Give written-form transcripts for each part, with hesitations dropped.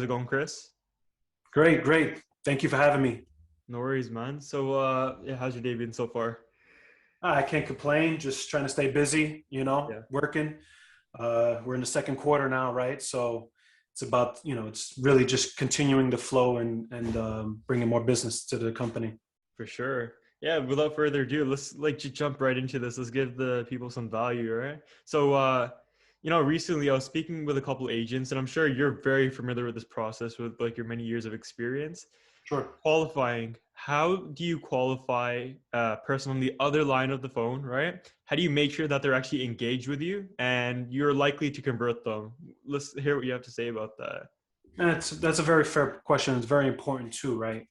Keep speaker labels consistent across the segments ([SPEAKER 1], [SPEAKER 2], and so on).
[SPEAKER 1] How's it going, Chris?
[SPEAKER 2] Great, great. Thank you for having me.
[SPEAKER 1] No worries, man. So, yeah, how's your day been so far?
[SPEAKER 2] I can't complain. Just trying to stay busy,
[SPEAKER 1] Yeah,
[SPEAKER 2] working. We're in the second quarter now, right? So it's about, it's really just continuing the flow and bringing more business to the company.
[SPEAKER 1] for sure. Yeah, without further ado, let's like just jump right into this. Let's give the people some value, right? So, recently I was speaking with a couple agents, and I'm sure you're very familiar with this process with like your many years of experience.
[SPEAKER 2] Sure.
[SPEAKER 1] Qualifying. How do you qualify a person on the other line of the phone, right? How do you make sure that they're actually engaged with you and you're likely to convert them? Let's hear what you have to say about that.
[SPEAKER 2] And that's a very fair question. It's very important too, right?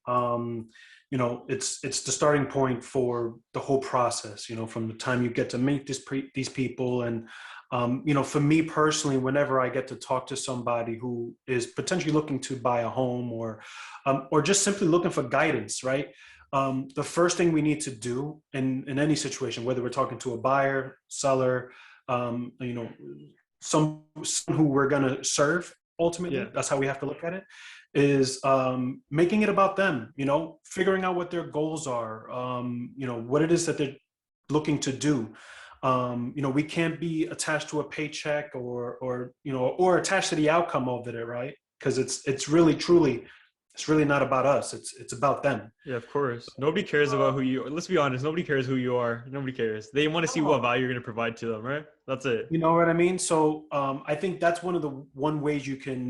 [SPEAKER 2] It's the starting point for the whole process. From the time you get to meet these people, and for me personally, whenever I get to talk to somebody who is potentially looking to buy a home or just simply looking for guidance, right? The first thing we need to do in any situation, whether we're talking to a buyer, seller, um, you know, someone who we're going to serve, ultimately
[SPEAKER 1] Yeah,
[SPEAKER 2] that's how we have to look at it, is making it about them, figuring out what their goals are, what it is that they're looking to do. We can't be attached to a paycheck or attached to the outcome of it, right? Because it's really truly, it's really not about us. It's about them.
[SPEAKER 1] yeah, of course. Nobody cares about who you are. Let's be honest, nobody cares who you are. Nobody cares. They want to see what
[SPEAKER 2] Oh,
[SPEAKER 1] value you're going to provide to them, right? That's it.
[SPEAKER 2] you know what I mean? So I think that's one ways you can,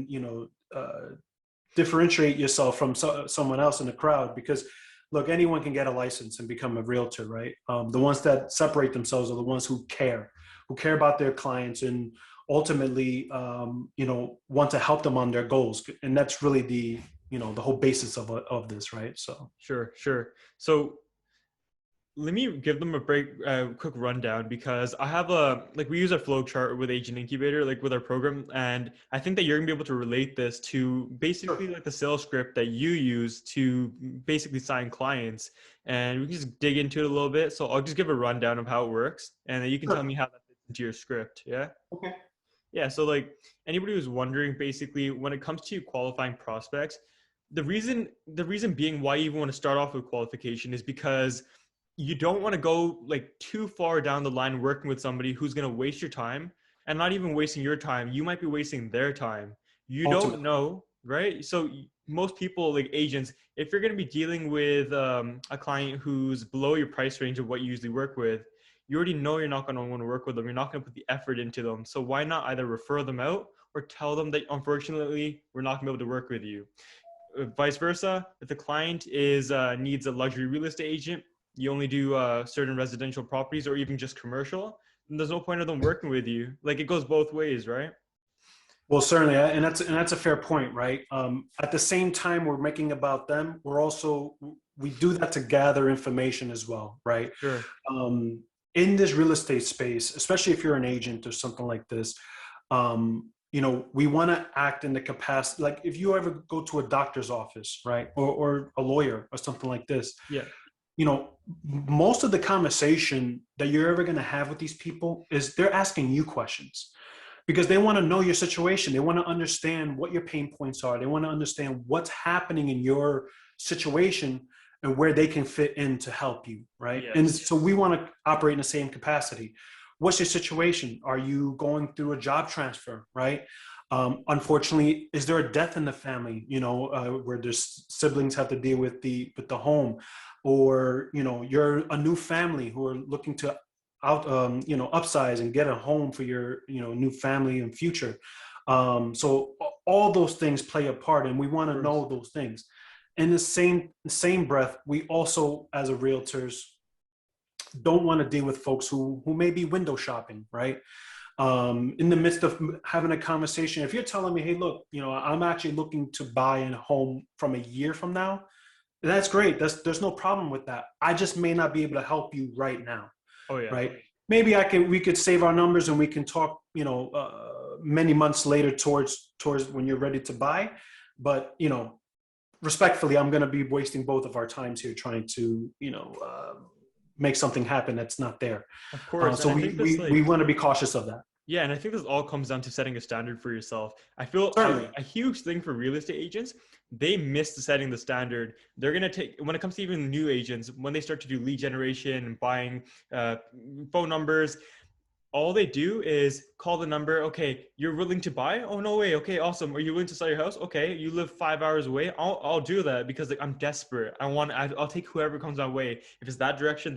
[SPEAKER 2] differentiate yourself from someone else in the crowd, because look, anyone can get a license and become a realtor, right? The ones that separate themselves are the ones who care about their clients and ultimately want to help them on their goals, and that's really the whole basis of this, right? So
[SPEAKER 1] Sure, sure. So let me give them quick rundown because I have we use a flow chart with Agent Incubator, like with our program. And I think that you're gonna be able to relate this to basically
[SPEAKER 2] sure.
[SPEAKER 1] like the sales script that you use to basically sign clients. And we can just dig into it a little bit. So I'll just give a rundown of how it works and then you can tell
[SPEAKER 2] Sure.
[SPEAKER 1] me how that fits into your script. Yeah.
[SPEAKER 2] Okay.
[SPEAKER 1] Yeah. So like anybody who's wondering, basically, when it comes to qualifying prospects, the reason being why you even want to start off with qualification is because you don't want to go like too far down the line working with somebody who's going to waste your time, and not even wasting your time. You might be wasting their time. You don't
[SPEAKER 2] Ultimately.
[SPEAKER 1] know, right? So most people, like agents, if you're going to be dealing with a client who's below your price range of what you usually work with, you already know you're not going to want to work with them. You're not going to put the effort into them. So why not either refer them out or tell them that unfortunately we're not going to be able to work with you. Vice versa, if the client is needs a luxury real estate agent, you only do certain residential properties or even just commercial, then there's no point of them working with you. Like it goes both ways, right?
[SPEAKER 2] Well, certainly, and that's a fair point, right? At the same time, we're making about them. We do that to gather information as well, right?
[SPEAKER 1] Sure.
[SPEAKER 2] Um, in this real estate space, especially if you're an agent or something like this, we want to act in the capacity. Like if you ever go to a doctor's office, right, or a lawyer or something like this,
[SPEAKER 1] Yeah.
[SPEAKER 2] you know, most of the conversation that you're ever going to have with these people is they're asking you questions because they want to know your situation. They want to understand what your pain points are. They want to understand what's happening in your situation and where they can fit in to help you, right? And
[SPEAKER 1] Yes.
[SPEAKER 2] so we want to operate in the same capacity. What's your situation? Are you going through a job transfer, right? Unfortunately, is there a death in the family? Where there's siblings have to deal with the home, or you're a new family who are looking to upsize and get a home for your new family and future. So all those things play a part, and we want
[SPEAKER 1] Of
[SPEAKER 2] to
[SPEAKER 1] course.
[SPEAKER 2] know those things. In the same breath, we also, as a realtors, don't want to deal with folks who may be window shopping, right? In the midst of having a conversation, if you're telling me, hey, look, I'm actually looking to buy a home from a year from now, that's great. There's no problem with that. I just may not be able to help you right now,
[SPEAKER 1] Oh yeah.
[SPEAKER 2] right? Maybe we could save our numbers and we can talk, many months later towards when you're ready to buy. But, respectfully, I'm going to be wasting both of our times here trying to, make something happen that's not there.
[SPEAKER 1] Of course. And
[SPEAKER 2] So
[SPEAKER 1] I
[SPEAKER 2] we,
[SPEAKER 1] think that's
[SPEAKER 2] we, we
[SPEAKER 1] like
[SPEAKER 2] want to be cautious of that.
[SPEAKER 1] Yeah, and I think this all comes down to setting a standard for yourself. I feel
[SPEAKER 2] Certainly.
[SPEAKER 1] a huge thing for real estate agents, they miss setting the standard. They're gonna take when it comes to even new agents, when they start to do lead generation and buying uh, phone numbers, all they do is call the number. Okay, you're willing to buy? Oh no way. Okay, awesome. Are you willing to sell your house? Okay, you live 5 hours away. I'll do that because like I'm desperate. I'll take whoever comes my way. If it's that direction,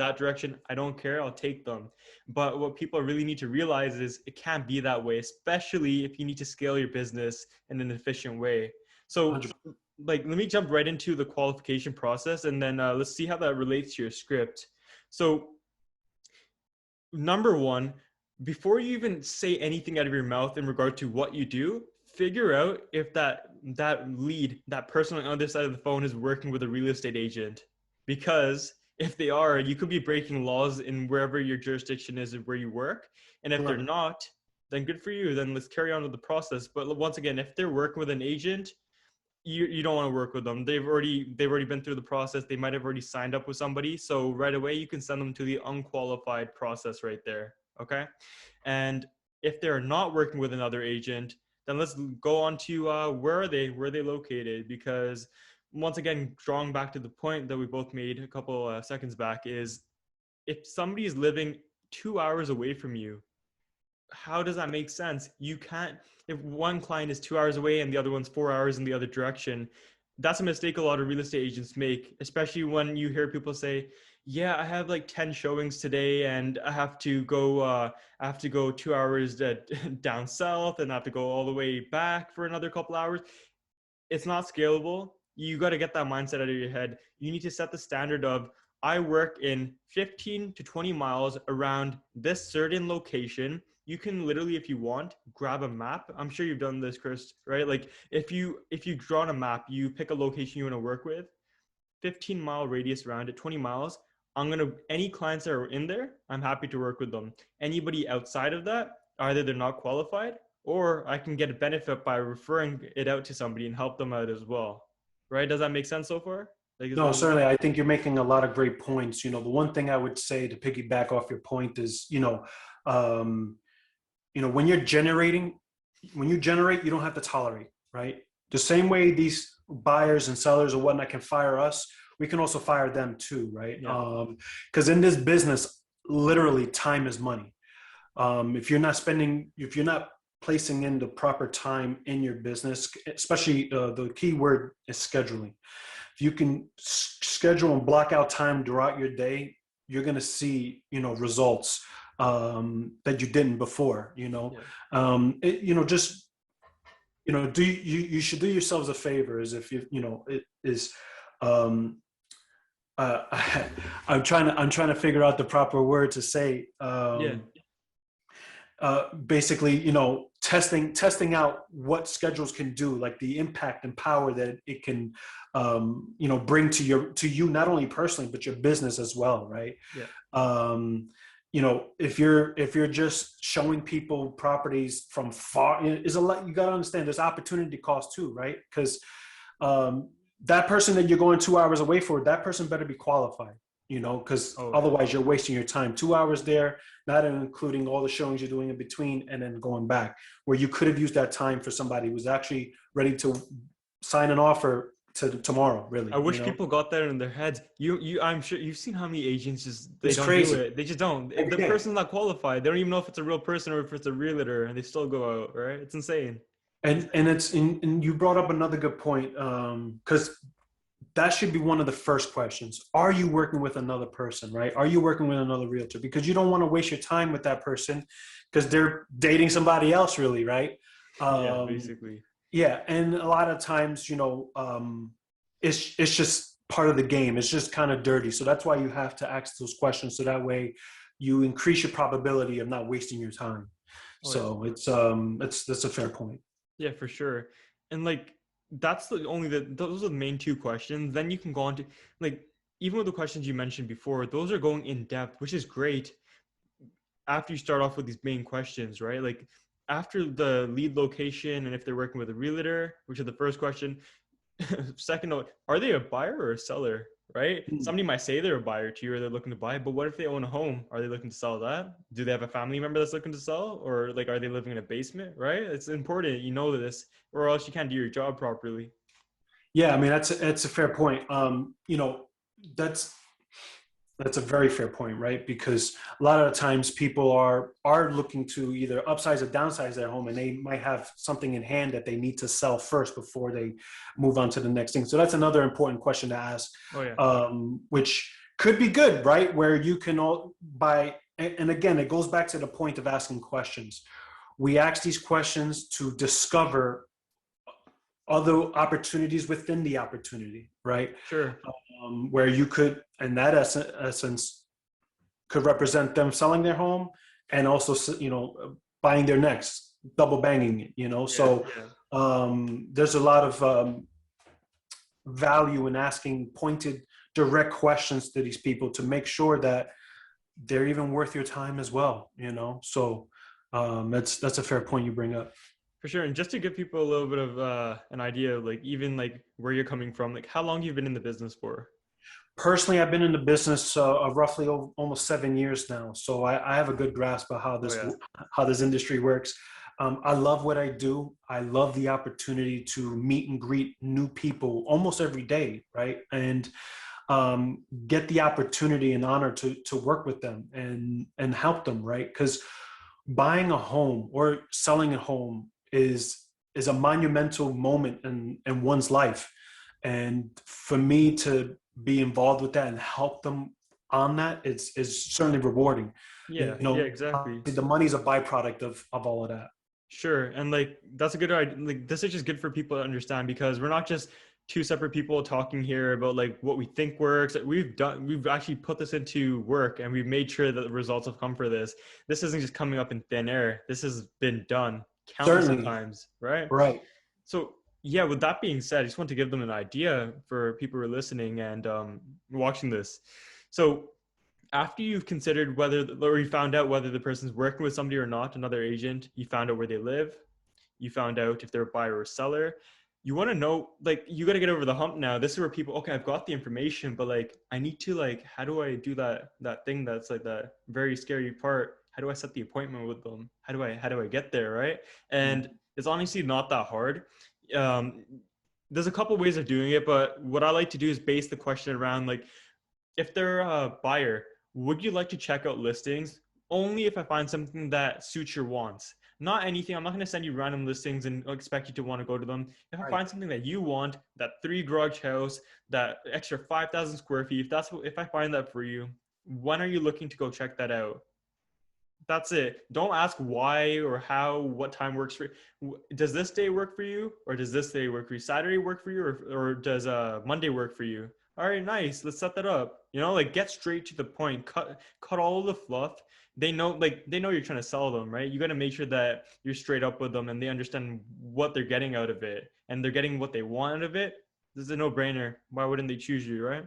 [SPEAKER 1] I don't care. I'll take them. But what people really need to realize is it can't be that way, especially if you need to scale your business in an efficient way. So
[SPEAKER 2] 100.
[SPEAKER 1] like let me jump right into the qualification process, and then let's see how that relates to your script. So number one, before you even say anything out of your mouth in regard to what you do, figure out if that person on the other side of the phone is working with a real estate agent. Because if they are, you could be breaking laws in wherever your jurisdiction is and where you work. And if they're
[SPEAKER 2] Right.
[SPEAKER 1] not, then good for you. Then let's carry on with the process. But once again, if they're working with an agent, you don't want to work with them. They've already been through the process. They might have already signed up with somebody. So right away you can send them to the unqualified process right there. Okay. And if they're not working with another agent, then let's go on to where are they located? Because once again, drawing back to the point that we both made a couple seconds back, is if somebody is living 2 hours away from you, how does that make sense? You can't, if one client is 2 hours away and the other one's 4 hours in the other direction, that's a mistake a lot of real estate agents make, especially when you hear people say, yeah, I have like 10 showings today and I have to go 2 hours down south and I have to go all the way back for another couple hours. It's not scalable. You got to get that mindset out of your head. You need to set the standard of, I work in 15 to 20 miles around this certain location. You can literally, if you want, grab a map. I'm sure you've done this, Chris, right? Like if you draw on a map, you pick a location you want to work with, 15-mile radius around it, 20 miles. Any clients that are in there, I'm happy to work with them. Anybody outside of that, either they're not qualified or I can get a benefit by referring it out to somebody and help them out as well. Right? Does that make sense so far? Like, is
[SPEAKER 2] No,
[SPEAKER 1] that
[SPEAKER 2] certainly. I think you're making a lot of great points. The one thing I would say to piggyback off your point is, um, when you're generating, when you generate, you don't have to tolerate, right? The same way these buyers and sellers or whatnot can fire us, we can also fire them too, right?
[SPEAKER 1] yeah.
[SPEAKER 2] Because in this business, literally time is money. If you're not placing in the proper time in your business, especially the key word is scheduling. If you can schedule and block out time throughout your day, you're going to see, results that you didn't before.
[SPEAKER 1] Yeah.
[SPEAKER 2] Just do you should do yourselves a favor, is if it is. Um, I'm trying to figure out the proper word to say.
[SPEAKER 1] Yeah.
[SPEAKER 2] Basically, testing out what schedules can do, like the impact and power that it can, bring to you not only personally but your business as well, right?
[SPEAKER 1] Yeah.
[SPEAKER 2] If you're just showing people properties from far, is a lot. You got to understand there's opportunity cost too, right? Because that person that you're going 2 hours away for, that person better be qualified, because
[SPEAKER 1] Oh yeah.
[SPEAKER 2] otherwise you're wasting your time. 2 hours there, not including all the showings you're doing in between and then going back, where you could have used that time for somebody who's actually ready to sign an offer to tomorrow,
[SPEAKER 1] I
[SPEAKER 2] really.
[SPEAKER 1] wish people got that in their heads. I'm sure you've seen how many agents just they
[SPEAKER 2] It's
[SPEAKER 1] don't do
[SPEAKER 2] crazy.
[SPEAKER 1] it. They just don't.
[SPEAKER 2] Every
[SPEAKER 1] The
[SPEAKER 2] day.
[SPEAKER 1] person's not qualified. They don't even know if it's a real person or if it's a realtor, and they still go out. Right? It's insane.
[SPEAKER 2] And you brought up another good point, because that should be one of the first questions. Are you working with another person, right? Are you working with another realtor? Because you don't want to waste your time with that person because they're dating somebody else, really, right?
[SPEAKER 1] Yeah,
[SPEAKER 2] Um,
[SPEAKER 1] basically.
[SPEAKER 2] yeah, and a lot of times, it's just part of the game. It's just kind of dirty. So that's why you have to ask those questions, so that way you increase your probability of not wasting your time.
[SPEAKER 1] Oh yeah.
[SPEAKER 2] So that's a fair point.
[SPEAKER 1] Yeah, for sure. And like that's those are the main two questions. Then you can go on to like even with the questions you mentioned before, those are going in depth, which is great after you start off with these main questions, right? Like after the lead location and if they're working with a realtor, which is the first question. Second note, are they a buyer or a seller? right?
[SPEAKER 2] Mm.
[SPEAKER 1] Somebody might say they're a buyer to you or they're looking to buy, but what if they own a home? Are they looking to sell that? Do they have a family member that's looking to sell? Or like, are they living in a basement, right? It's important, you know this, or else you can't do your job properly.
[SPEAKER 2] Yeah, I mean that's a fair point. That's that's a very fair point, right? Because a lot of the times people are looking to either upsize or downsize their home, and they might have something in hand that they need to sell first before they move on to the next thing. So that's another important question to ask,
[SPEAKER 1] Oh yeah,
[SPEAKER 2] which could be good, right? Where you can all by, and again, it goes back to the point of asking questions. We ask these questions to discover other opportunities within the opportunity, right?
[SPEAKER 1] sure.
[SPEAKER 2] Where you could, in that essence, could represent them selling their home and also, buying their next, double banging it,
[SPEAKER 1] Yeah,
[SPEAKER 2] So
[SPEAKER 1] yeah.
[SPEAKER 2] there's a lot of value in asking pointed, direct questions to these people to make sure that they're even worth your time as well. So that's a fair point you bring up.
[SPEAKER 1] For sure. And just to give people a little bit of an idea of like even like where you're coming from, like how long you've been in the business for.
[SPEAKER 2] Personally, I've been in the business of roughly almost 7 years now, so I have a good grasp of
[SPEAKER 1] Oh yeah.
[SPEAKER 2] how this industry works. I love what I do. I love the opportunity to meet and greet new people almost every day, right? And get the opportunity and honor to work with them and help them, right? Because buying a home or selling a home is a monumental moment in one's life, and for me to be involved with that and help them on that is certainly rewarding.
[SPEAKER 1] Yeah, yeah, exactly.
[SPEAKER 2] The money's a byproduct of all of that.
[SPEAKER 1] Sure. And like that's a good idea. Like this is just good for people to understand because we're not just two separate people talking here about like what we think works. We've actually put this into work and we've made sure that the results have come for this. This isn't just coming up in thin air. This has been done countless of
[SPEAKER 2] Certainly.
[SPEAKER 1] times, right?
[SPEAKER 2] Right.
[SPEAKER 1] So yeah, with that being said, I just want to give them an idea for people who are listening and watching this. So after you've considered whether, or you found out whether the person's working with somebody or not, another agent, you found out where they live, you found out if they're a buyer or seller. You want to know, like, you got to get over the hump now. This is where people, okay, I've got the information, but like, I need to like, how do I do that thing that's like that very scary part? How do I set the appointment with them? How do I get there, right? And it's honestly not that hard. Um, there's a couple ways of doing it, but what I like to do is base the question around like, if they're a buyer, would you like to check out listings? Only if I find something that suits your wants. Not anything. I'm not going to send you random listings and expect you to want to go to them. If I
[SPEAKER 2] Right.
[SPEAKER 1] find something that you want, that 3 garage house, that extra 5,000 square feet, if I find that for you, when are you looking to go check that out? That's it. Don't ask why or how, what time works for you. Does this day work for you? Or does this day work for you? Saturday work for you? Or does Monday work for you? All right, nice. Let's set that up. Like get straight to the point. Cut all of the fluff. They know you're trying to sell them, right? You got to make sure that you're straight up with them and they understand what they're getting out of it and they're getting what they want out of it. This is a no-brainer. Why wouldn't they choose you, right?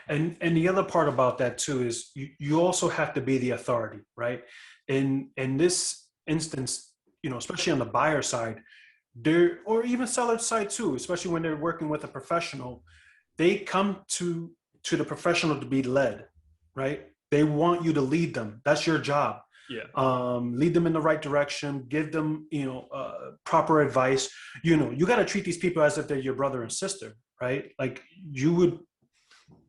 [SPEAKER 2] And the other part about that too is you also have to be the authority, right? In this instance, especially on the buyer side, there or even seller side too, especially when they're working with a professional, they come to the professional to be led, right? They want you to lead them. That's your job.
[SPEAKER 1] Yeah.
[SPEAKER 2] Lead them in the right direction. Give them, proper advice. You got to treat these people as if they're your brother and sister, right? Like you would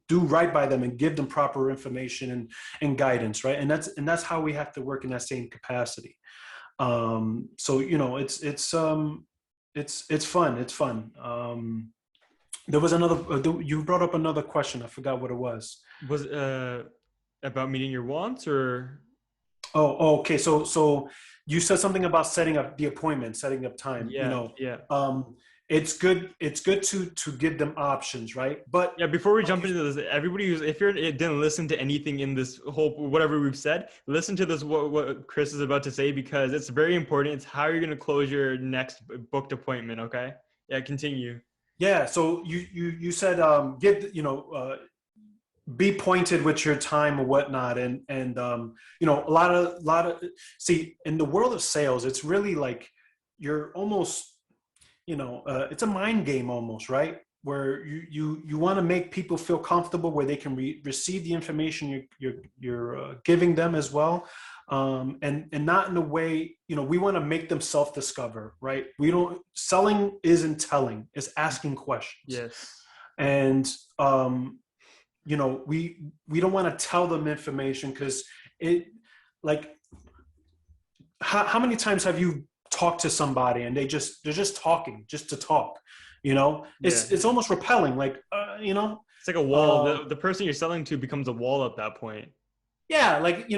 [SPEAKER 2] do right by them and give them proper information and guidance, right? And that's how we have to work in that same capacity. So it's fun. It's fun. There was another. You brought up another question. I forgot what it was.
[SPEAKER 1] Was about meeting your wants or
[SPEAKER 2] Oh, okay. So you said something about setting up the appointment, setting up time.
[SPEAKER 1] yeah, yeah.
[SPEAKER 2] It's good. It's good to give them options, right? But
[SPEAKER 1] Yeah, before we
[SPEAKER 2] like
[SPEAKER 1] jump
[SPEAKER 2] you,
[SPEAKER 1] into this, everybody who's if you're it didn't listen to anything in this whole whatever we've said, listen to this what Chris is about to say because it's very important. It's how you're gonna close your next booked appointment. Okay. Yeah, continue.
[SPEAKER 2] yeah. So you said give be pointed with your time or whatnot, and a lot of see in the world of sales, it's really like you're almost it's a mind game almost, right? where you want to make people feel comfortable, where they can receive the information you're giving them as well, and not in a way, we want to make them self-discover, right? We don't selling isn't telling, it's asking questions.
[SPEAKER 1] Yes.
[SPEAKER 2] And we don't want to tell them information, because it, like, how many times have you talked to somebody and they're just talking just to talk?
[SPEAKER 1] Yeah.
[SPEAKER 2] It's almost repelling, like,
[SPEAKER 1] It's like a wall. The person you're selling to becomes a wall at that point.
[SPEAKER 2] yeah, like,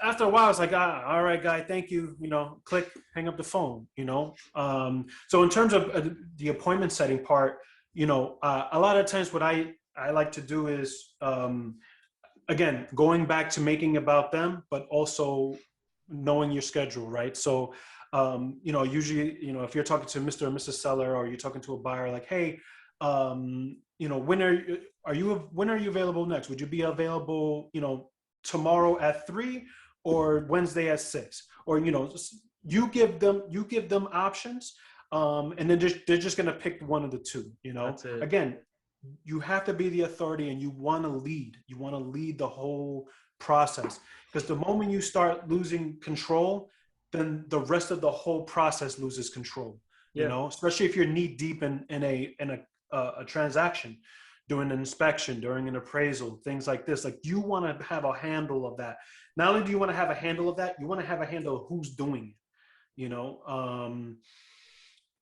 [SPEAKER 2] after a while it's like, all right, guy, thank you, click, hang up the phone. So in terms of the appointment setting part, a lot of times what I like to do is, again, going back to making about them, but also knowing your schedule, right? So, usually, if you're talking to Mr. or Mrs. Seller, or you're talking to a buyer, like, hey, when are you available next? Would you be available, tomorrow at 3, or Wednesday at 6? Or, you give them options, and then they're just going to pick one of the two.
[SPEAKER 1] That's it.
[SPEAKER 2] Again, you have to be the authority, and you want to lead the whole process, because the moment you start losing control, then the rest of the whole process loses control.
[SPEAKER 1] Yeah.
[SPEAKER 2] Especially if you're knee deep in a transaction, during an inspection, during an appraisal, things like this. Like, you want to have a handle of that. Not only do you want to have a handle of that, you want to have a handle of who's doing it.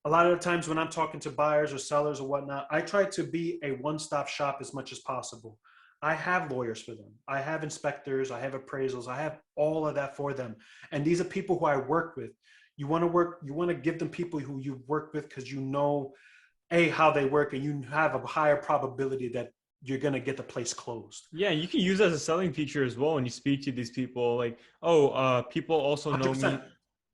[SPEAKER 2] A lot of the times when I'm talking to buyers or sellers or whatnot, I try to be a one-stop shop as much as possible. I have lawyers for them. I have inspectors. I have appraisals. I have all of that for them. And these are people who I work with. You want to give them people who you've worked with, because how they work, and you have a higher probability that you're going to get the place closed.
[SPEAKER 1] Yeah, you can use it as a selling feature as well when you speak to these people. Like, people also know
[SPEAKER 2] 100%.
[SPEAKER 1] me.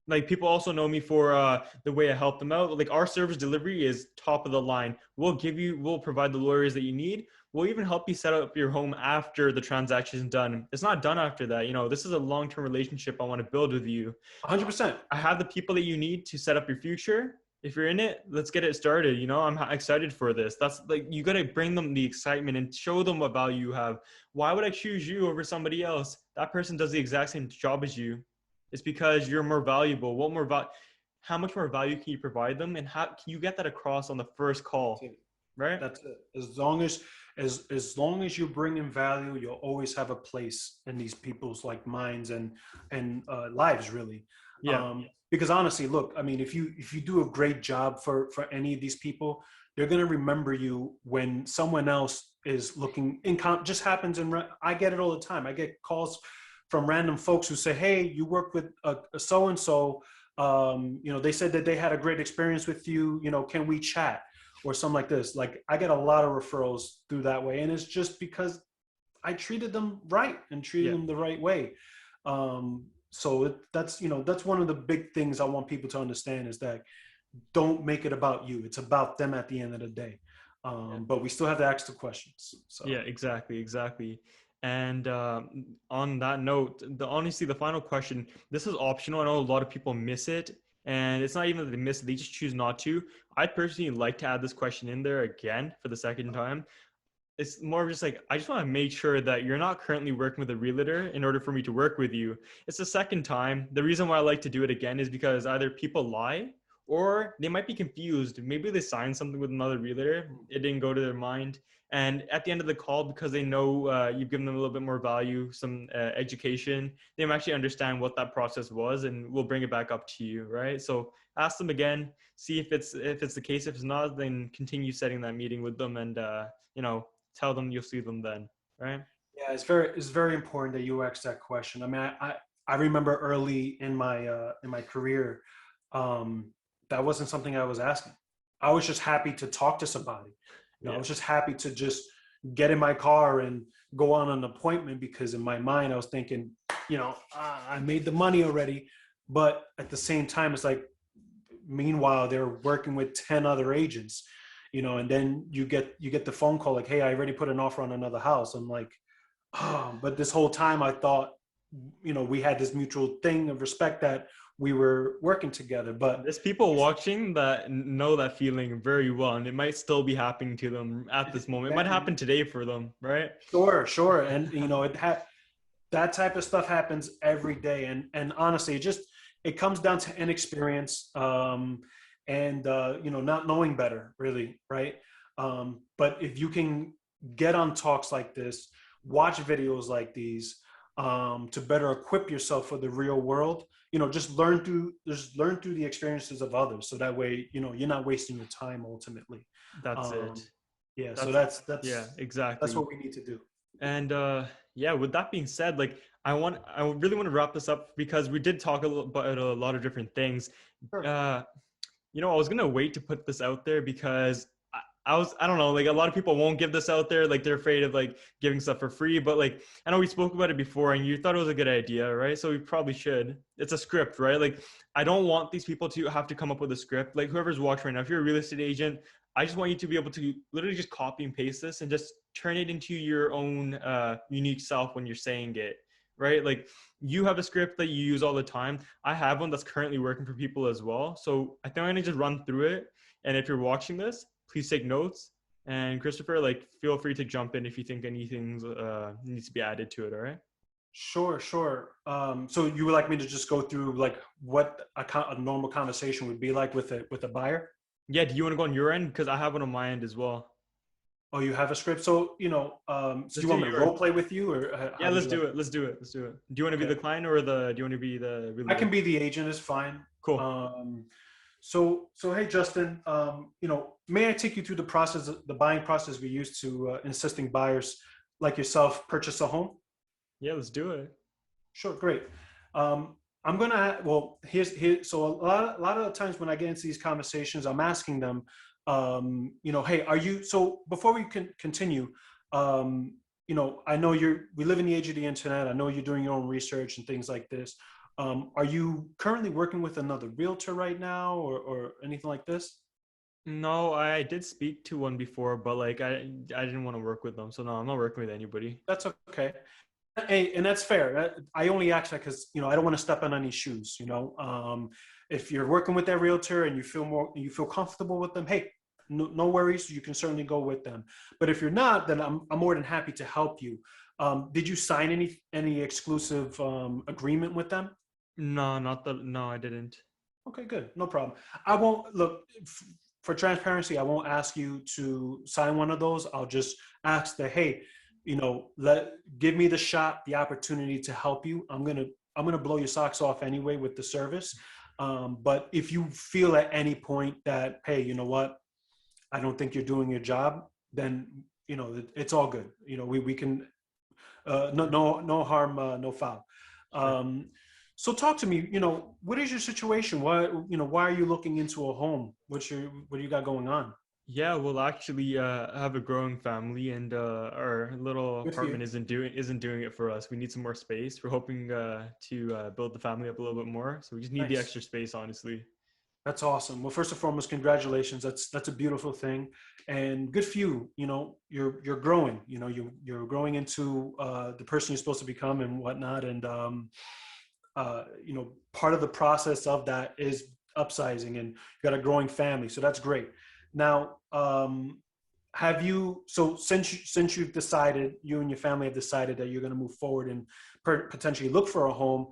[SPEAKER 1] Like, people also know me for the way I help them out. Like, our service delivery is top of the line. We'll provide the lawyers that you need. We'll even help you set up your home after the transaction is done. It's not done after that. This is a long-term relationship I want to build with you.
[SPEAKER 2] 100%.
[SPEAKER 1] I have the people that you need to set up your future. If you're in it, let's get it started. I'm excited for this. That's like, you got to bring them the excitement and show them what value you have. Why would I choose you over somebody else? That person does the exact same job as you. It's because you're more valuable. How much more value can you provide them? And how can you get that across on the first call? Right?
[SPEAKER 2] That's it. As long as you bring in value, you'll always have a place in these people's minds and lives, really.
[SPEAKER 1] Yeah.
[SPEAKER 2] Because honestly, look, I mean, if you do a great job for any of these people, they're going to remember you when someone else is looking. Just happens, and I get it all the time. I get calls from random folks who say, hey, you work with a so-and-so, they said that they had a great experience with you, can we chat, or something like this. Like, I get a lot of referrals through that way, and it's just because I treated them right and treated them the right way. So that's one of the big things I want people to understand, is that don't make it about you. It's about them at the end of the day. But we still have to ask the questions. So.
[SPEAKER 1] Yeah, exactly. And on that note, honestly, the final question, this is optional. I know a lot of people miss it, and it's not even that they miss it, they just choose not to. I'd personally like to add this question in there again for the second time. It's more of just like, I just want to make sure that you're not currently working with a realtor in order for me to work with you. It's the second time. The reason why I like to do it again is because either people lie, or they might be confused. Maybe they signed something with another realtor, it didn't go to their mind. And at the end of the call, because they know you've given them a little bit more value, some education, they might actually understand what that process was, and we'll bring it back up to you, right? So ask them again, see if it's the case. If it's not, then continue setting that meeting with them, and tell them you'll see them then, right?
[SPEAKER 2] Yeah, it's very important that you ask that question. I mean, I remember early in my career, that wasn't something I was asking. I was just happy to talk to somebody. I was just happy to just get in my car and go on an appointment, because in my mind I was thinking, I made the money already. But at the same time, it's like, meanwhile, they're working with 10 other agents, and then you get the phone call like, hey, I already put an offer on another house. I'm like, oh, but this whole time I thought we had this mutual thing of respect that we were working together. But
[SPEAKER 1] There's people watching that know that feeling very well, and it might still be happening to them at this moment. It might happen today for them, right?
[SPEAKER 2] sure, sure. And that type of stuff happens every day. And honestly, it comes down to inexperience, and not knowing better, really, right? But if you can get on talks like this, watch videos like these, to better equip yourself for the real world, just learn through the experiences of others, so that way you're not wasting your time ultimately.
[SPEAKER 1] That's
[SPEAKER 2] um,
[SPEAKER 1] it.
[SPEAKER 2] yeah, so
[SPEAKER 1] That's
[SPEAKER 2] that's
[SPEAKER 1] yeah,
[SPEAKER 2] that's that's
[SPEAKER 1] exactly.
[SPEAKER 2] what we need to do.
[SPEAKER 1] And yeah, with that being said, like I really want to wrap this up because we did talk a little about a lot of different things.
[SPEAKER 2] Sure.
[SPEAKER 1] Uh, I was gonna wait to put this out there because I don't know, like a lot of people won't give this out there, like they're afraid of like giving stuff for free. But like I know we spoke about it before, and you thought it was a good idea, right? So we probably should. It's a script, right? Like I don't want these people to have to come up with a script. Like whoever's watching right now, if you're a real estate agent, I just want you to be able to literally just copy and paste this and just turn it into your own unique self when you're saying it, right? Like you have a script that you use all the time. I have one that's currently working for people as well. So I think I'm gonna just run through it. And if you're watching this, please take notes. And Christopher, like, feel free to jump in if you think anything needs to be added to it. All right.
[SPEAKER 2] Sure, sure. So you would like me to just go through like what a normal conversation would be like with a buyer?
[SPEAKER 1] Yeah. Do you want to go on your end? Because I have one on my end as well.
[SPEAKER 2] Oh, you have a script. So so
[SPEAKER 1] Let's
[SPEAKER 2] you
[SPEAKER 1] do
[SPEAKER 2] want me to role
[SPEAKER 1] yours.
[SPEAKER 2] play with you, or
[SPEAKER 1] Yeah,
[SPEAKER 2] how would
[SPEAKER 1] let's
[SPEAKER 2] you
[SPEAKER 1] do
[SPEAKER 2] like?
[SPEAKER 1] it. Let's do it. Let's do it. Do you want to be
[SPEAKER 2] Okay,
[SPEAKER 1] the client or do you want to be the
[SPEAKER 2] I can
[SPEAKER 1] realtor?
[SPEAKER 2] be the agent. Is fine.
[SPEAKER 1] Cool.
[SPEAKER 2] Um, so hey, Justin. May I take you through the buying process we use to insisting buyers like yourself purchase a home?
[SPEAKER 1] Yeah, let's do it.
[SPEAKER 2] Sure, great. I'm gonna well, here. So a lot of the times when I get into these conversations, I'm asking them, hey, are you? So before we can continue, I know we live in the age of the internet. I know you're doing your own research and things like this. Are you currently working with another realtor right now, or anything like this?
[SPEAKER 1] No, I did speak to one before, but like I didn't want to work with them. So no, I'm not working with anybody.
[SPEAKER 2] That's okay. Hey, and that's fair. I only ask that because I don't want to step on any shoes. If you're working with that realtor and you feel comfortable with them, hey, no worries. You can certainly go with them. But if you're not, then I'm more than happy to help you. Did you sign any exclusive agreement with them?
[SPEAKER 1] No, I didn't.
[SPEAKER 2] Okay, good. No problem. I won't look for transparency. I won't ask you to sign one of those. I'll just ask that, hey, give me the shot, the opportunity to help you. I'm gonna blow your socks off anyway with the service. But if you feel at any point that, hey, you know what, I don't think you're doing your job, then it's all good. We can no harm, no foul.
[SPEAKER 1] Sure.
[SPEAKER 2] Um, so talk to me. What is your situation? Why are you looking into a home? What do you got going on?
[SPEAKER 1] Yeah, well, actually, I have a growing family, and our little
[SPEAKER 2] Good for you.
[SPEAKER 1] apartment isn't doing it for us. We need some more space. We're hoping to build the family up a little bit more, so we just need the
[SPEAKER 2] Nice.
[SPEAKER 1] extra space, honestly.
[SPEAKER 2] That's awesome. Well, first and foremost, congratulations. That's a beautiful thing, and good for you. You're growing. You're growing into the person you're supposed to become and whatnot. And part of the process of that is upsizing, and you got a growing family, so that's great. Now, have you? So since you've decided, you and your family have decided that you're going to move forward and potentially look for a home.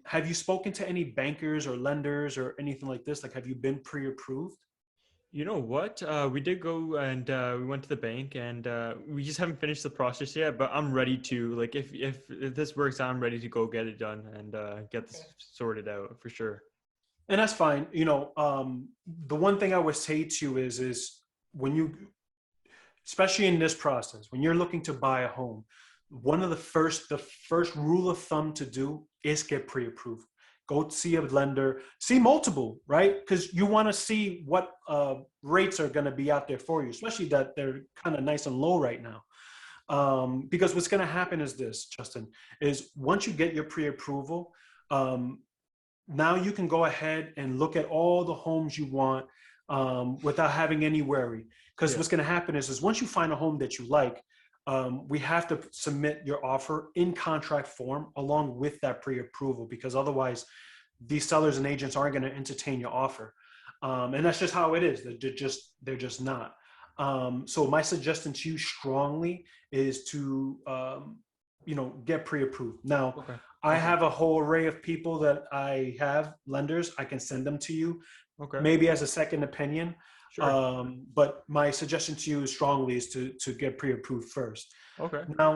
[SPEAKER 2] Have you spoken to any bankers or lenders or anything like this? Like, have you been pre-approved?
[SPEAKER 1] You know what? We did go and we went to the bank, and we just haven't finished the process yet. But I'm ready to like if this works, I'm ready to go get it done and get this sorted out for sure.
[SPEAKER 2] And that's fine. The one thing I would say to you is when you, especially in this process, when you're looking to buy a home, the first rule of thumb to do is get pre-approved. Go see a lender, see multiple, right? Because you want to see what rates are going to be out there for you, especially that they're kind of nice and low right now. Because what's going to happen is this, Justin, is once you get your pre-approval, um, now you can go ahead and look at all the homes you want, without having any worry. Because
[SPEAKER 1] Yeah.
[SPEAKER 2] what's going to happen is once you find a home that you like, we have to submit your offer in contract form along with that pre-approval, because otherwise these sellers and agents aren't going to entertain your offer. And that's just how it is. They're just not. So my suggestion to you strongly is to, get pre-approved. Now,
[SPEAKER 1] Okay.
[SPEAKER 2] I
[SPEAKER 1] Okay.
[SPEAKER 2] have a whole array of people that I have, lenders. I can send them to you,
[SPEAKER 1] Okay.
[SPEAKER 2] maybe as a second opinion.
[SPEAKER 1] Sure.
[SPEAKER 2] But my suggestion to you strongly is to get pre-approved first.
[SPEAKER 1] Okay.
[SPEAKER 2] Now,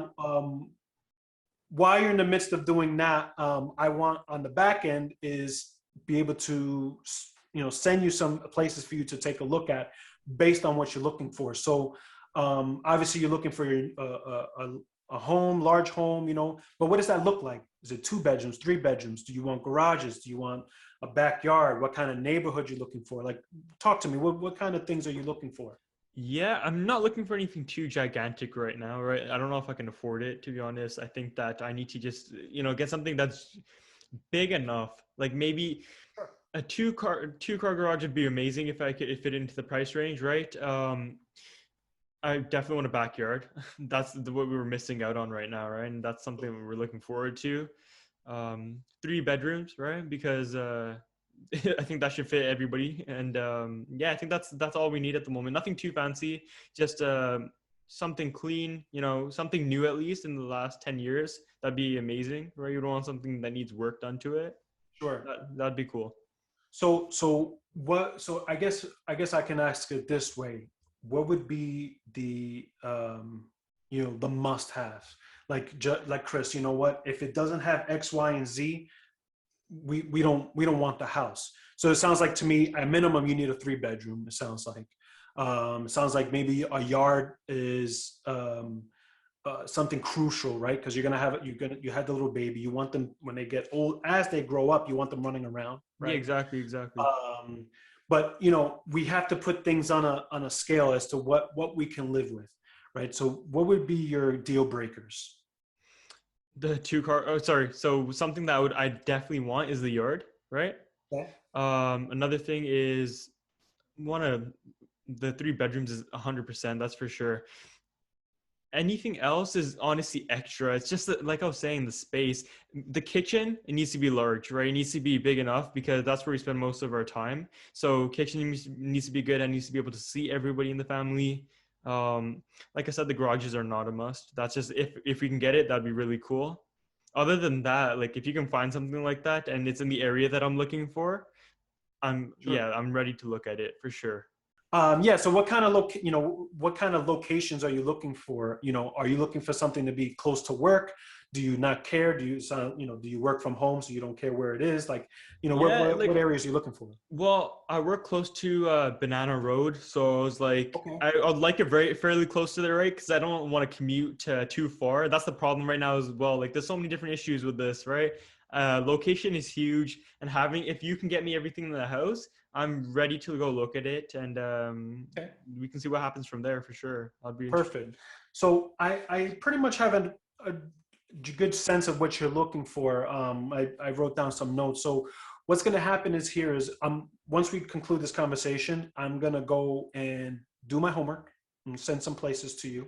[SPEAKER 2] while you're in the midst of doing that, I want on the back end is be able to, send you some places for you to take a look at based on what you're looking for. So obviously you're looking for a home, large home, but what does that look like? Is it 2 bedrooms, 3 bedrooms? Do you want garages? Do you want a backyard? What kind of neighborhood you're looking for? Like, talk to me. What kind of things are you looking for?
[SPEAKER 1] Yeah, I'm not looking for anything too gigantic right now, right? I don't know if I can afford it, to be honest. I think that I need to just, get something that's big enough. Like maybe a two car garage would be amazing if I could fit into the price range, right? I definitely want a backyard. That's what we were missing out on right now, right? And that's something we're looking forward to. 3 bedrooms, right? Because I think that should fit everybody. And yeah, I think that's all we need at the moment. Nothing too fancy, just something clean, something new at least in the last 10 years. That'd be amazing, right? You don't want something that needs work done to it.
[SPEAKER 2] Sure.
[SPEAKER 1] That'd be cool.
[SPEAKER 2] So what? So I guess I can ask it this way: what would be the must-haves? Like Chris, you know what? If it doesn't have X, Y, and Z, we don't want the house. So it sounds like to me, at minimum, you need a 3 bedroom. It sounds like. It sounds like maybe a yard is something crucial, right? Because you had the little baby. You want them when they get old, as they grow up, you want them running around,
[SPEAKER 1] Yeah,
[SPEAKER 2] right?
[SPEAKER 1] exactly, exactly.
[SPEAKER 2] Um, but we have to put things on a scale as to what we can live with, right? So what would be your deal breakers?
[SPEAKER 1] The two car. Oh, sorry. So something that I definitely want is the yard, right?
[SPEAKER 2] Okay.
[SPEAKER 1] Another thing is one of the 3 bedrooms is 100%. That's for sure. Anything else is honestly extra. It's just that, like I was saying, the space, the kitchen, it needs to be large, right? It needs to be big enough because that's where we spend most of our time. So kitchen needs to be good. I needs to be able to see everybody in the family. Um, like I said, the garages are not a must. That's just if we can get it, that'd be really cool. Other than that, like if you can find something like that and it's in the area that I'm looking for,
[SPEAKER 2] Sure.
[SPEAKER 1] I'm ready to look at it for sure.
[SPEAKER 2] Yeah. So what kind of locations are you looking for? Are you looking for something to be close to work? Do you not care? Do you work from home so you don't care where it is? Like, what
[SPEAKER 1] Yeah,
[SPEAKER 2] what, what
[SPEAKER 1] like
[SPEAKER 2] areas are you looking for?
[SPEAKER 1] well, I work close to Banana Road, so I was like,
[SPEAKER 2] Okay.
[SPEAKER 1] I'd like it very fairly close to there, right? Because I don't want to commute too far. That's the problem right now as well. Like, there's so many different issues with this, right? Location is huge, and if you can get me everything in the house, I'm ready to go look at it, and
[SPEAKER 2] Okay.
[SPEAKER 1] we can see what happens from there for sure. I'll be interested.
[SPEAKER 2] Perfect. So I pretty much have a good sense of what you're looking for. I wrote down some notes. So what's going to happen is once we conclude this conversation, I'm going to go and do my homework and send some places to you.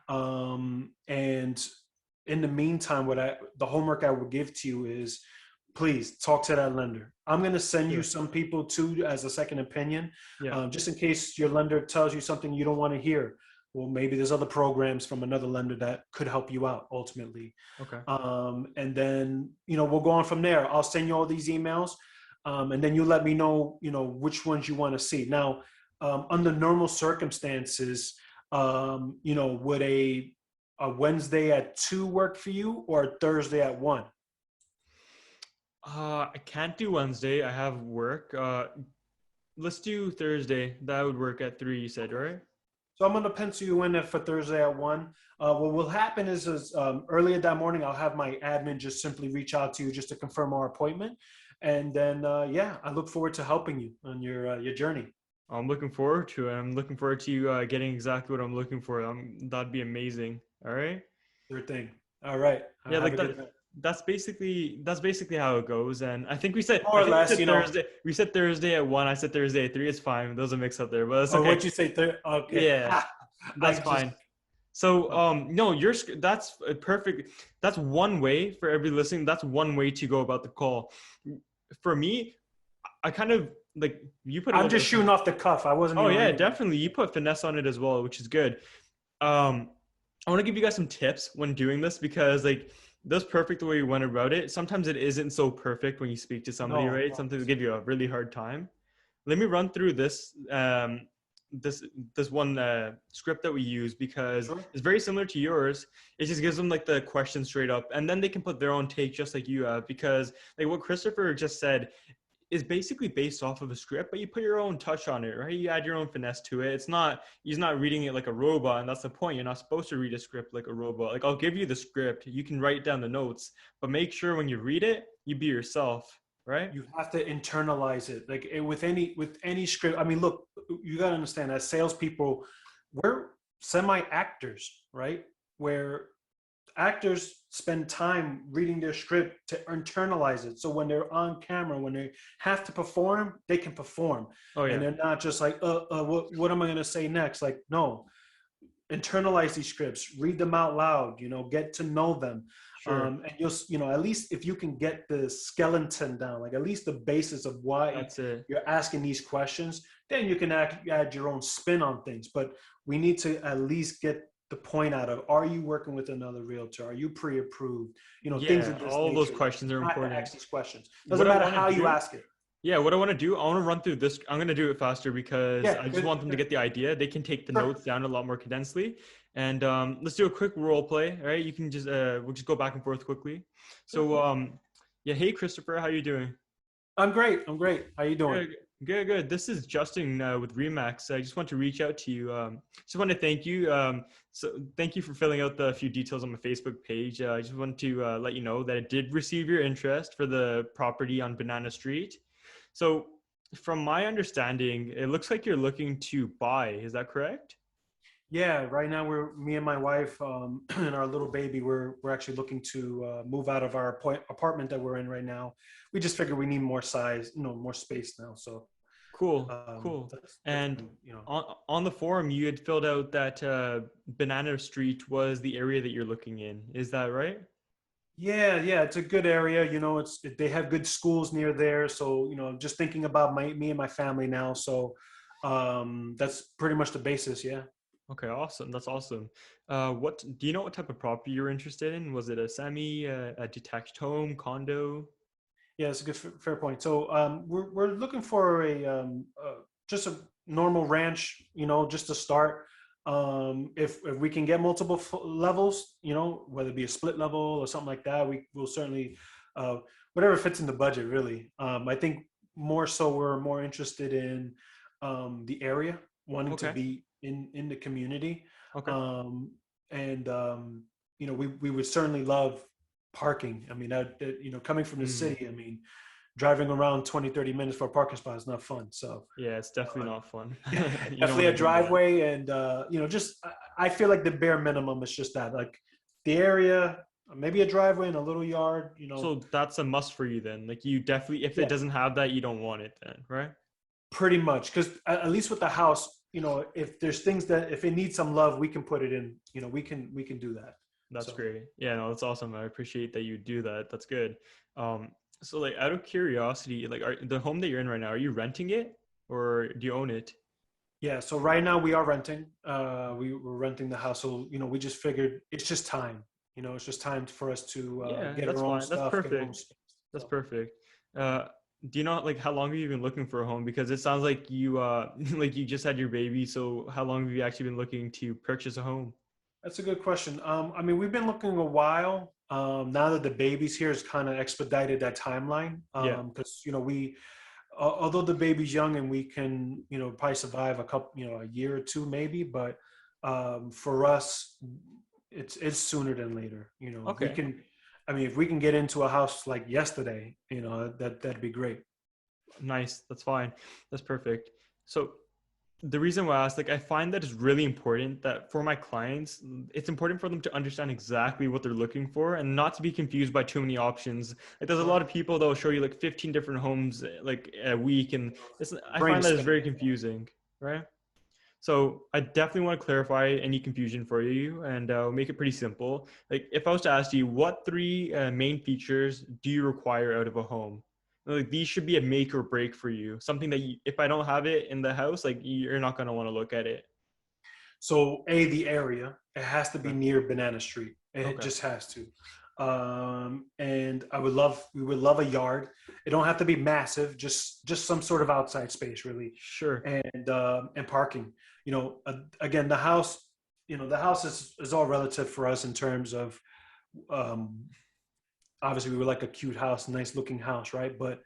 [SPEAKER 2] And in the meantime, the homework I will give to you is please talk to that lender. I'm going to send you
[SPEAKER 1] Sure.
[SPEAKER 2] some people too as a second opinion,
[SPEAKER 1] Yeah.
[SPEAKER 2] just in case your lender tells you something you don't want to hear. Well, maybe there's other programs from another lender that could help you out ultimately.
[SPEAKER 1] Okay.
[SPEAKER 2] And then, we'll go on from there. I'll send you all these emails. And then you let me know, which ones you want to see. Now, under normal circumstances, would a Wednesday at 2 work for you or a Thursday at 1?
[SPEAKER 1] I can't do Wednesday. I have work. Let's do Thursday. That would work at 3, you said, right?
[SPEAKER 2] So I'm going to pencil you in there for Thursday at 1. What will happen is earlier that morning, I'll have my admin just simply reach out to you just to confirm our appointment. And then, yeah, I look forward to helping you on your journey.
[SPEAKER 1] I'm looking forward to it. I'm looking forward to you getting exactly what I'm looking for. That'd be amazing. All right.
[SPEAKER 2] Sure thing. All right.
[SPEAKER 1] Yeah,
[SPEAKER 2] Have
[SPEAKER 1] like
[SPEAKER 2] a
[SPEAKER 1] that.
[SPEAKER 2] good night.
[SPEAKER 1] That's basically how it goes. And I think we said
[SPEAKER 2] More
[SPEAKER 1] I
[SPEAKER 2] or
[SPEAKER 1] think we
[SPEAKER 2] less,
[SPEAKER 1] said Thursday. We said Thursday at 1. I said Thursday at 3. It's fine. There's a mix up there, but that's
[SPEAKER 2] or
[SPEAKER 1] okay.
[SPEAKER 2] what you say. Okay.
[SPEAKER 1] Yeah,
[SPEAKER 2] I
[SPEAKER 1] that's
[SPEAKER 2] just,
[SPEAKER 1] fine. So, no, that's a perfect. That's one way for everybody listening. That's one way to go about the call. For me, I kind of like you put a
[SPEAKER 2] I'm
[SPEAKER 1] little
[SPEAKER 2] just
[SPEAKER 1] bit of.
[SPEAKER 2] shooting off the cuff. I wasn't
[SPEAKER 1] Oh
[SPEAKER 2] even
[SPEAKER 1] yeah,
[SPEAKER 2] reading.
[SPEAKER 1] definitely. You put finesse on it as well, which is good. Um, I want to give you guys some tips when doing this because like that's perfect the way you went about it. Sometimes it isn't so perfect when you speak to somebody,
[SPEAKER 2] No,
[SPEAKER 1] right?
[SPEAKER 2] no.
[SPEAKER 1] Something will give you a really hard time. Let me run through this this one script that we use because
[SPEAKER 2] Sure.
[SPEAKER 1] it's very similar to yours. It just gives them like the question straight up, and then they can put their own take just like you have. Because like what Christopher just said is basically based off of a script, but you put your own touch on it, right? You add your own finesse to it. It's not he's not reading it like a robot, and that's the point. You're not supposed to read a script like a robot. Like I'll give you the script, you can write down the notes, but make sure when you read it, you be yourself, right?
[SPEAKER 2] You have to internalize it. Like with any script. I mean, look, you got to understand as salespeople, we're semi actors, right? Where actors spend time reading their script to internalize it. So when they're on camera, when they have to perform, they can perform,
[SPEAKER 1] Oh
[SPEAKER 2] and
[SPEAKER 1] yeah,
[SPEAKER 2] they're not just like, what am I gonna say next? Like, no, internalize these scripts, read them out loud, get to know them.
[SPEAKER 1] sure.
[SPEAKER 2] And at least if you can get the skeleton down, like at least the basis of why
[SPEAKER 1] That's it.
[SPEAKER 2] you're asking these questions, then you can add your own spin on things. But we need to at least get the point out of, are you working with another realtor? Are you pre-approved? Things
[SPEAKER 1] Yeah,
[SPEAKER 2] of this
[SPEAKER 1] all those
[SPEAKER 2] nature.
[SPEAKER 1] questions are
[SPEAKER 2] You have to
[SPEAKER 1] important.
[SPEAKER 2] ask these questions.
[SPEAKER 1] What
[SPEAKER 2] Doesn't
[SPEAKER 1] I
[SPEAKER 2] matter
[SPEAKER 1] want to
[SPEAKER 2] how you
[SPEAKER 1] do
[SPEAKER 2] ask it.
[SPEAKER 1] Yeah, what I want to do, I want to run through this. I'm going to do it faster because
[SPEAKER 2] Yeah,
[SPEAKER 1] I just
[SPEAKER 2] good.
[SPEAKER 1] want them to
[SPEAKER 2] Good.
[SPEAKER 1] get the idea. They can take the
[SPEAKER 2] Sure.
[SPEAKER 1] notes down a lot more condensedly. And let's do a quick role play. All right, you can just we'll just go back and forth quickly.
[SPEAKER 2] Sure.
[SPEAKER 1] So yeah, hey Christopher, how you doing?
[SPEAKER 2] I'm great. I'm great. How you doing?
[SPEAKER 1] Good, good, good. This is Justin with Remax. I just want to reach out to you. Just want to thank you. So thank you for filling out the few details on my Facebook page. I just want to let you know that it did receive your interest for the property on Banana Street. So from my understanding, it looks like you're looking to buy. Is that correct?
[SPEAKER 2] Yeah, right now me and my wife and our little baby. We're actually looking to move out of our apartment that we're in right now. We just figured we need more size, more space now. So
[SPEAKER 1] Cool, cool.
[SPEAKER 2] that's
[SPEAKER 1] And
[SPEAKER 2] been,
[SPEAKER 1] on the forum, you had filled out that Banana Street was the area that you're looking in. Is that right?
[SPEAKER 2] Yeah, yeah, it's a good area. They have good schools near there. So just thinking about me and my family now. So that's pretty much the basis. Yeah.
[SPEAKER 1] Okay, awesome. That's awesome. What do you know what type of property you're interested in? Was it a semi, a detached home, condo?
[SPEAKER 2] Yeah, it's a good fair point. So we're looking for just a normal ranch, just to start. If we can get multiple levels, whether it be a split level or something like that, we will certainly whatever fits in the budget. Really, I think more so we're more interested in the area, wanting to
[SPEAKER 1] Okay,
[SPEAKER 2] be in the community,
[SPEAKER 1] okay.
[SPEAKER 2] um, and we would certainly love parking. I mean, coming from the
[SPEAKER 1] Mm,
[SPEAKER 2] city, I mean, driving around 20, 30 minutes for a parking spot is not fun. So
[SPEAKER 1] yeah, it's definitely
[SPEAKER 2] uh,
[SPEAKER 1] not fun. You don't
[SPEAKER 2] definitely
[SPEAKER 1] want
[SPEAKER 2] a
[SPEAKER 1] to do that.
[SPEAKER 2] driveway, and just I feel like the bare minimum is just that, like the area, maybe a driveway and a little yard.
[SPEAKER 1] So that's a must for you then. Like you definitely, if it
[SPEAKER 2] Yeah,
[SPEAKER 1] doesn't have that, you don't want it then, right?
[SPEAKER 2] pretty much. Because at least with the house, if there's things that if it needs some love, we can put it in. We can do that.
[SPEAKER 1] That's
[SPEAKER 2] So
[SPEAKER 1] great. Yeah, no, that's awesome. I appreciate that you do that. That's good. So like out of curiosity, like the home that you're in right now, are you renting it or do you own it?
[SPEAKER 2] yeah, so right now we are renting. We're renting the house, so we just figured it's just time. It's just time for us to
[SPEAKER 1] Yeah,
[SPEAKER 2] get
[SPEAKER 1] that's
[SPEAKER 2] our own
[SPEAKER 1] fine. That's
[SPEAKER 2] stuff, get our own
[SPEAKER 1] perfect.
[SPEAKER 2] space.
[SPEAKER 1] That's
[SPEAKER 2] So
[SPEAKER 1] perfect. Uh, do you know like how long have you been looking for a home? Because it sounds like you like you just had your baby. So how long have you actually been looking to purchase a home?
[SPEAKER 2] that's a good question. I mean, we've been looking a while. Now that the baby's here, it's kind of expedited that timeline.
[SPEAKER 1] Yeah.
[SPEAKER 2] Because although the baby's young and we can probably survive a couple, a year or two maybe, but for us, it's sooner than later. If we
[SPEAKER 1] Okay.
[SPEAKER 2] can, I mean, if we can get into a house like yesterday, that'd be great.
[SPEAKER 1] Nice. That's fine. That's perfect. So the reason why I asked, like, I find that it's really important that for my clients, it's important for them to understand exactly what they're looking for and not to be confused by too many options. Like, there's a lot
[SPEAKER 2] Sure.
[SPEAKER 1] of people that will show you like 15 different homes like a week, and I
[SPEAKER 2] Brain
[SPEAKER 1] find
[SPEAKER 2] is
[SPEAKER 1] that it's
[SPEAKER 2] spinning.
[SPEAKER 1] very confusing, right? So I definitely want to clarify any confusion for you, and make it pretty simple. Like if I was to ask you, what three main features do you require out of a home? Like these should be a make or break for you. Something that if I don't have it in the house, like you're not gonna want to look at it.
[SPEAKER 2] So the area, it has to be
[SPEAKER 1] Okay.
[SPEAKER 2] near Banana Street. It
[SPEAKER 1] Okay.
[SPEAKER 2] just has to. And we would love a yard. It don't have to be massive, just some sort of outside space, really,
[SPEAKER 1] Sure.
[SPEAKER 2] and parking. Again, the house is all relative for us in terms of, um, obviously we would like a cute house, nice looking house, right? But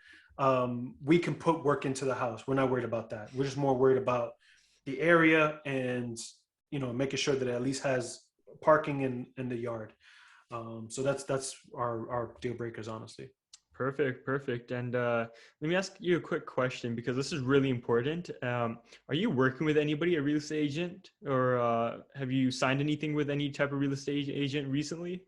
[SPEAKER 2] we can put work into the house. We're not worried about that. We're just more worried about the area and making sure that it at least has parking in the yard. So that's our deal breakers, honestly.
[SPEAKER 1] Perfect, perfect. And let me ask you a quick question because this is really important. Are you working with anybody, a real estate agent, or have you signed anything with any type of real estate agent recently?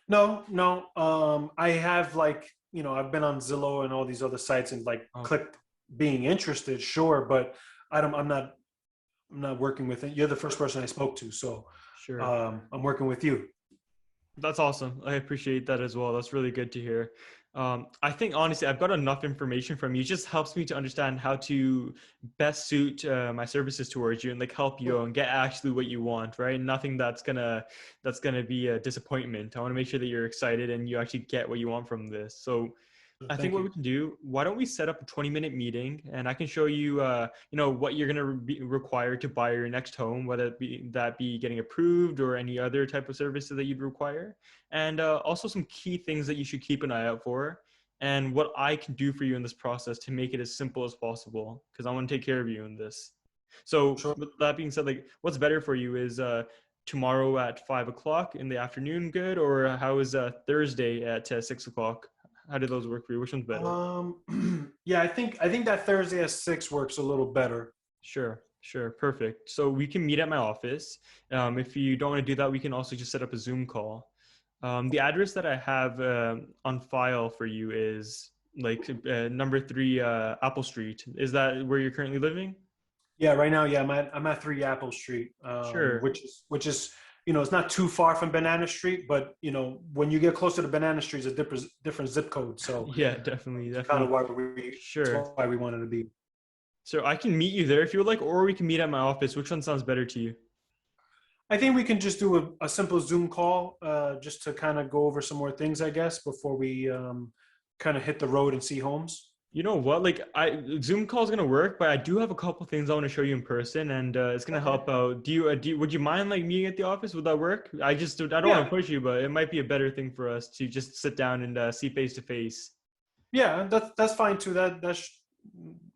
[SPEAKER 2] No, no. I have, like, I've been on Zillow and all these other sites and like
[SPEAKER 1] Okay,
[SPEAKER 2] clicked being interested, sure, but I'm not working with it. You're the first person I spoke to, so
[SPEAKER 1] sure.
[SPEAKER 2] I'm working with you.
[SPEAKER 1] That's awesome. I appreciate that as well. That's really good to hear. I think honestly, I've got enough information from you. It just helps me to understand how to best suit my services towards you and like help you and get actually what you want, right? Nothing that's gonna be a disappointment. I want to make sure that you're excited and you actually get what you want from this. So I think
[SPEAKER 2] Thank
[SPEAKER 1] what
[SPEAKER 2] you.
[SPEAKER 1] we can do, why don't we set up a 20-minute meeting and I can show you, what you're going to be required to buy your next home, whether that be getting approved or any other type of services that you'd require. And also some key things that you should keep an eye out for and what I can do for you in this process to make it as simple as possible because I want to take care of you in this. So
[SPEAKER 2] Sure.
[SPEAKER 1] with that being said, like what's better for you is tomorrow at 5 o'clock in the afternoon good, or how is Thursday at 6 o'clock? How do those work for you? Which one's better?
[SPEAKER 2] Yeah, I think that Thursday at 6 works a little better.
[SPEAKER 1] Sure, sure, perfect. So we can meet at my office. If you don't want to do that, we can also just set up a Zoom call. The address that I have on file for you is like number 3 Apple Street. Is that where you're currently living?
[SPEAKER 2] Yeah, right now, yeah, I'm at 3 Apple Street,
[SPEAKER 1] Sure.
[SPEAKER 2] which is it's not too far from Banana Street, but when you get closer to Banana Street, it's a different zip code. So
[SPEAKER 1] Yeah, definitely,
[SPEAKER 2] it's kind of
[SPEAKER 1] definitely.
[SPEAKER 2] why we that's
[SPEAKER 1] Sure.
[SPEAKER 2] why we wanted to be.
[SPEAKER 1] So I can meet you there if you would like, or we can meet at my office. Which one sounds better to you?
[SPEAKER 2] I think we can just do a simple Zoom call, just to kind of go over some more things, I guess, before we kind of hit the road and see homes.
[SPEAKER 1] You know what? Like, I Zoom call is gonna work, but I do have a couple things I want to show you in person, and it's gonna
[SPEAKER 2] Okay.
[SPEAKER 1] help out. Would you mind like meeting at the office? Would that work? I don't want
[SPEAKER 2] Yeah,
[SPEAKER 1] to push you, but it might be a better thing for us to just sit down and see face to face.
[SPEAKER 2] yeah, that's fine too.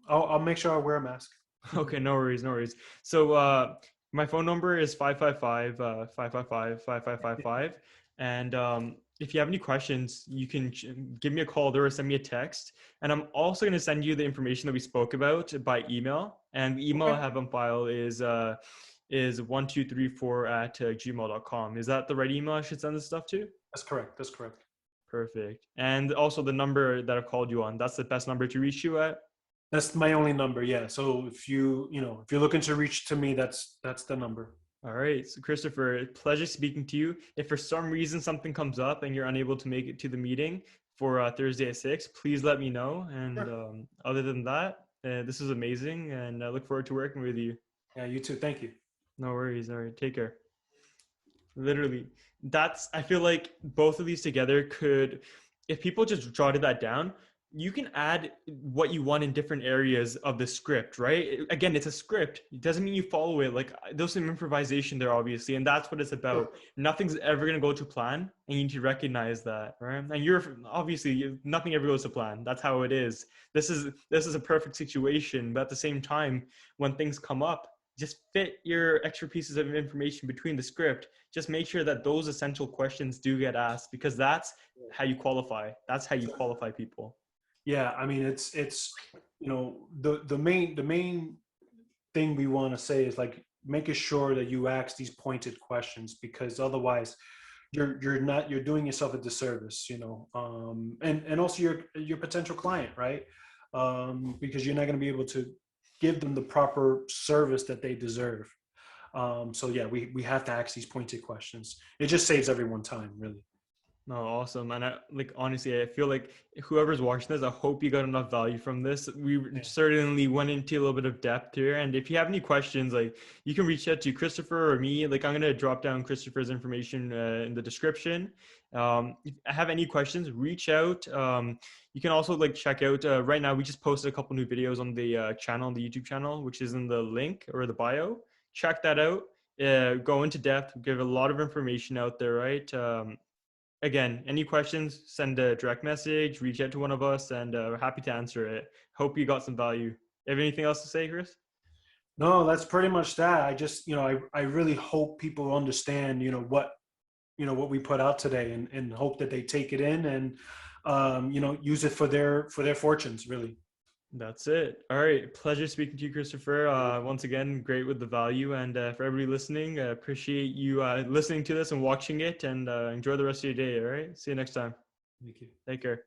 [SPEAKER 2] I'll make sure I wear a mask.
[SPEAKER 1] Okay, no worries, no worries. So my phone number is 555 and if you have any questions, you can give me a call there or send me a text. And I'm also going to send you the information that we spoke about by email. And the email I
[SPEAKER 2] Okay,
[SPEAKER 1] have on file is 1234 at gmail.com. Is that the right email I should send this stuff to?
[SPEAKER 2] that's correct. That's correct.
[SPEAKER 1] Perfect. And also the number that I've called you on, that's the best number to reach you at?
[SPEAKER 2] That's my only number. Yeah. So if you're looking to reach to me, that's the number.
[SPEAKER 1] All right. So, Christopher, pleasure speaking to you. If for some reason something comes up and you're unable to make it to the meeting for Thursday at 6, please let me know. And
[SPEAKER 2] Sure.
[SPEAKER 1] other than that, this is amazing. And I look forward to working with you.
[SPEAKER 2] Yeah. You too. Thank you.
[SPEAKER 1] No worries. All right. Take care. Literally, I feel like both of these together could, if people just jotted that down, you can add what you want in different areas of the script, right? Again, it's a script. It doesn't mean you follow it. Like there's some improvisation there, obviously, and that's what it's
[SPEAKER 2] Sure.
[SPEAKER 1] about. Nothing's ever going to go to plan, and you need to recognize that, right? And you're obviously nothing ever goes to plan. That's how it is. This is a perfect situation, but at the same time, when things come up, just fit your extra pieces of information between the script. Just make sure that those essential questions do get asked because that's how you qualify. That's how you qualify people.
[SPEAKER 2] Yeah. I mean, it's the main thing we want to say is like making sure that you ask these pointed questions, because otherwise you're doing yourself a disservice, and also your potential client, right? Because you're not going to be able to give them the proper service that they deserve. So yeah, we have to ask these pointed questions. It just saves everyone time, really.
[SPEAKER 1] No, awesome. And like honestly, I feel like whoever's watching this, I hope you got enough value from this. We
[SPEAKER 2] Yeah.
[SPEAKER 1] certainly went into a little bit of depth here. And if you have any questions, like you can reach out to Christopher or me. Like I'm gonna drop down Christopher's information in the description. If I have any questions, reach out. You can also like check out right now. We just posted a couple new videos on the channel, the YouTube channel, which is in the link or the bio. Check that out. Go into depth. Give a lot of information out there, right? Again, any questions, send a direct message, reach out to one of us, and we're happy to answer it. Hope you got some value. You have anything else to say, Chris?
[SPEAKER 2] No, that's pretty much that. I just, I really hope people understand, what we put out today, and hope that they take it in and, use it for their fortunes, really.
[SPEAKER 1] That's it. All right. Pleasure speaking to you, Christopher. Once again, great with the value. And for everybody listening, appreciate you listening to this and watching it, and enjoy the rest of your day. All right. See you next time.
[SPEAKER 2] Thank you.
[SPEAKER 1] Take care.